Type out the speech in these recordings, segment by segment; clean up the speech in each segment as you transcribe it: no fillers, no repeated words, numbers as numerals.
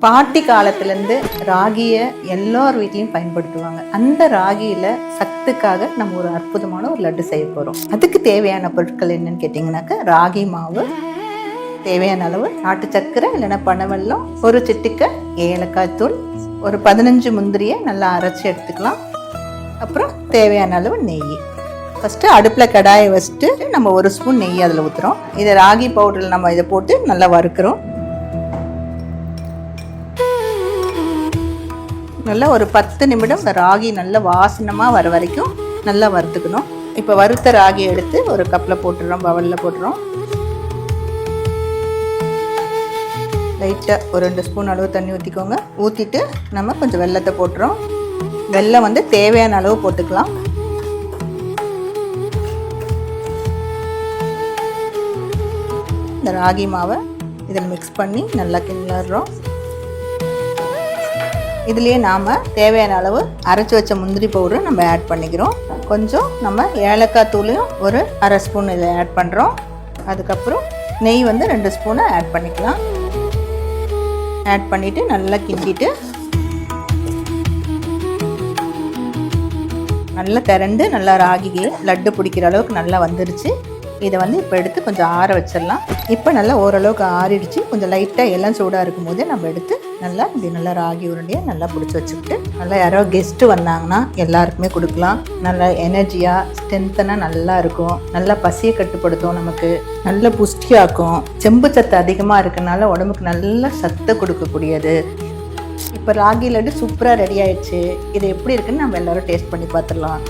பாட்டி காலத்துலேருந்து ராகியை எல்லார் வீட்லையும் பயன்படுத்துவாங்க. அந்த ராகியில் சத்துக்காக நம்ம ஒரு அற்புதமான ஒரு லட்டு செய்ய போகிறோம். அதுக்கு தேவையான பொருட்கள் என்னன்னு கேட்டிங்கனாக்கா, ராகி மாவு, தேவையான அளவு நாட்டு சர்க்கரை இல்லைன்னா பனவெல்லம், ஒரு சிட்டிக்கை ஏலக்காய் தூள், ஒரு 15 முந்திரியை நல்லா அரைச்சி எடுத்துக்கலாம். அப்புறம் தேவையான அளவு நெய். ஃபஸ்ட்டு அடுப்பில் கடாயை வச்சுட்டு நம்ம 1 ஸ்பூன் நெய் அதில் ஊற்றுறோம். இதை ராகி பவுடரில் நம்ம இதை போட்டு நல்லா வறுக்கிறோம். நல்லா ஒரு 10 நிமிடம் இந்த ராகி நல்லா வாசனமாக வர வரைக்கும் நல்லா வறுத்துக்கணும். இப்போ வறுத்த ராகி எடுத்து ஒரு கப்பில் போட்டுடுறோம், பவுலில் போட்டுறோம். லைட்டாக ஒரு 2 ஸ்பூன் அளவு தண்ணி ஊற்றிக்கோங்க. ஊற்றிட்டு நம்ம கொஞ்சம் வெல்லத்தை போட்டுறோம். வெல்லம் வந்து தேவையான அளவு போட்டுக்கலாம். இந்த ராகி மாவை இதில் மிக்ஸ் பண்ணி நல்லா கிளறுறோம். இதுலேயே நாம் தேவையான அளவு அரைச்சி வச்ச முந்திரி பவுடரை நம்ம ஆட் பண்ணிக்கிறோம். கொஞ்சம் நம்ம ஏலக்காய் தூளையும் ஒரு 1/2 ஸ்பூன் இதில் ஆட் பண்ணுறோம். அதுக்கப்புறம் நெய் வந்து 2 ஸ்பூனை ஆட் பண்ணிக்கலாம். ஆட் பண்ணிவிட்டு நல்லா கிண்டிட்டு நல்லா திரண்டு நல்லா ராகிக்கு லட்டு பிடிக்கிற அளவுக்கு நல்லா வந்துருச்சு. இதை வந்து இப்போ எடுத்து கொஞ்சம் ஆற வச்சிடலாம். இப்போ நல்லா ஓரளவுக்கு ஆறிடுச்சு. கொஞ்சம் லைட்டாக எல்லாம் சூடாக இருக்கும் போதே நம்ம எடுத்து நல்லா இப்படி நல்லா ராகி உருண்டையை நல்லா பிடிச்சி வச்சுக்கிட்டு நல்லா யாரோ கெஸ்ட்டு வந்தாங்கன்னா எல்லாருக்குமே கொடுக்கலாம். நல்லா எனர்ஜியாக ஸ்ட்ரென்த்தனாக நல்லா இருக்கும். நல்லா பசியை கட்டுப்படுத்தும், நமக்கு நல்ல புஷ்டியாக்கும். செம்பு சத்து அதிகமாக இருக்கனால உடம்புக்கு நல்ல சத்தை கொடுக்கக்கூடியது. இப்போ ராகி லட்டு சூப்பராக ரெடி ஆயிடுச்சு. இது எப்படி இருக்குன்னு நம்ம எல்லோரும் டேஸ்ட் பண்ணி பார்த்துடலாம்.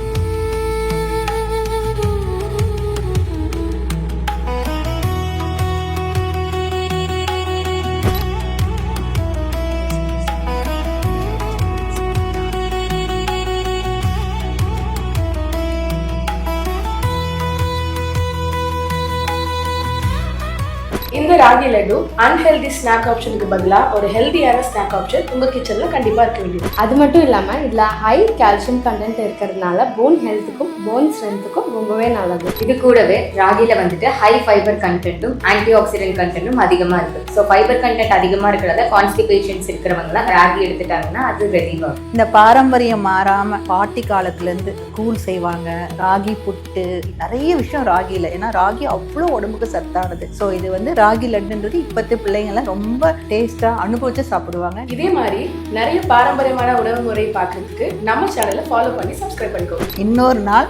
இந்த ராகி லட்டு அன்ஹெல்தி ஸ்நாக் ஆப்ஷனுக்கு பதிலாக ஒரு ஹெல்தியான ஸ்நாக் ஆப்ஷன் உங்கள் கிச்சனில் கண்டிப்பாக இருக்க வேண்டியது. அது மட்டும் இல்லாமல் இதில் ஹை கால்சியம் கண்டென்ட் இருக்கிறதுனால போன் ஹெல்த்துக்கும் போன் ஸ்ட்ரென்த்துக்கும் ரொம்பவே நல்லது. இது கூடவே ராகியில் வந்துட்டு ஹை ஃபைபர் கண்டென்ட்டும் ஆன்டி ஆக்சிடென்ட் கண்டென்ட்டும் அதிகமாக இருக்குது. ஸோ ஃபைபர் கண்டென்ட் அதிகமாக இருக்கிறத கான்ஸ்டிபேஷன்ஸ் இருக்கிறவங்களாம் ராகி எடுத்துட்டாங்கன்னா அது ரெடிவ் ஆகும். இந்த பாரம்பரியம் மாறாமல் பாட்டி காலத்துலேருந்து கூழ் செய்வாங்க, ராகி புட்டு, நிறைய விஷயம் ராகியில். ஏன்னா ராகி அவ்வளோ உடம்புக்கு சத்தானது. ஸோ இது வந்து ராகி லட்டுன்றது இப்பத்து பிள்ளைங்களாம் ரொம்ப டேஸ்ட்டாக அனுபவிச்சு சாப்பிடுவாங்க. இதே மாதிரி நிறைய பாரம்பரியமான உணவு முறை பார்க்கறதுக்கு நம்ம சேனலை ஃபாலோ பண்ணி சப்ஸ்கிரைப் பண்ணிக்கோங்க. இன்னொரு நாள்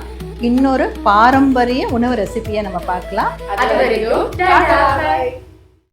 இன்னொரு பாரம்பரிய உணவு ரெசிபியை நம்ம பார்க்கலாம். அது வரைக்கும்